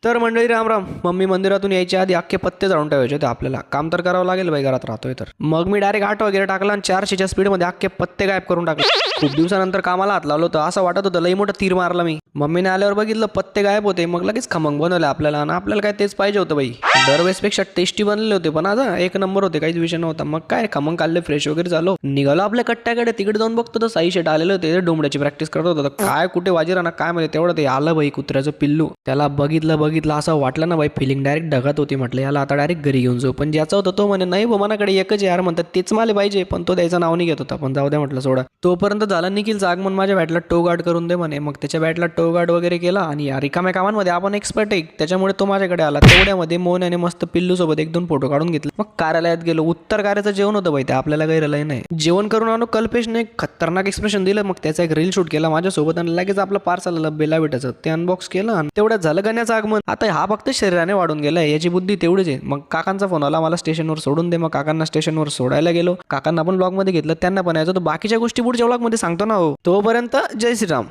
तर मंडळी राम राम. मम्मी मंदिरातून यायच्या आधी अख्खे पत्ते जाळून ठेवायचे होते. आपल्याला काम तर करावं लागेल बाई, घरात राहतोय तर. मग मी डायरेक्ट 8 वगैरे टाकला आणि 400च्या स्पीडमध्ये अख्खे पत्ते गायब करून टाकले. खूप दिवसानंतर कामाला हात लावलं होतं. असं वाटत होतं लई मोठं तीर मारला मी. मम्मीने आल्यावर बघितलं पत्ते गायब होते. मग लगेच खमंग बनवले आपल्याला आणि आपल्याला काय तेच पाहिजे होतं बाई. दरवेळेसपेक्षा टेस्टी बनलेले होते पण आज एक नंबर होते, काहीच विषय नव्हता. मग काय खमंग काढले, फ्रेश वगैरे झालो, निघालो आपल्या कट्ट्याकडे. तिकडे जाऊन बघतो तर साई शेट आलेले होते, डोंबड्याची प्रॅक्टिस करत होता. काय कुठे वाजीरा ना काय माहिती, तेवढं ते आलं बाई कुत्र्याचं पिल्लू. त्याला बघितलं असं वाटलं ना बाई, फिलिंग डायरेक्ट ढगात होती. म्हटलं याला आता डायरेक्ट घरी घेऊन जाऊ. पण ज्याचा होता तो म्हणे नाही मनाकडे एकच यार, म्हणतात तेच मला पाहिजे. पण तो द्यायचं नाव नाही घेत होता. पण जाऊ द्या म्हटलं सोडा. तोपर्यंत झाला निखिलचं आगमन. माझ्या बॅटला टो गार्ड करून दे म्हणे. मग त्याच्या बॅटला टो गार्ड वगैरे केला आणि रिकाम्या कामांमध्ये आपण एक्सपर्ट आहे, त्याच्यामुळे तो माझ्याकडे आला. तेवढ्यामध्ये मोहन आणि मस्त पिल्लू सोबत 1-2 फोटो काढून घेतले. मग कार्यालयात गेलो. उत्तर कार्याचं जेवण होतं बाई, ते आपल्याला काही रलय नाही. जेवण करून आणू कल्पेशने खतरनाक एक्सप्रेशन दिलं. मग त्याचा एक रील शूट केला माझ्यासोबत आणि लगेच आपलं पार्सल आलं बेला बेटाचं, ते अनबॉक्स केलं आणि तेवढ्यात झालं गण्याचं आगमन. आता हा फक्त शरीराने वाढून गेलाय, याची बुद्धी तेवढीच आहे. मग काकांचा फोन आला, मला स्टेशनवर सोडून दे. मग काकांना स्टेशनवर सोडायला गेलो. काकांना पण ब्लॉग मध्ये घेतलं, त्यांना पण यायचं. तर बाकीच्या गोष्टी पुढच्या ब्लॉग मध्ये सांगतो ना हो. तोपर्यंत जय श्रीराम.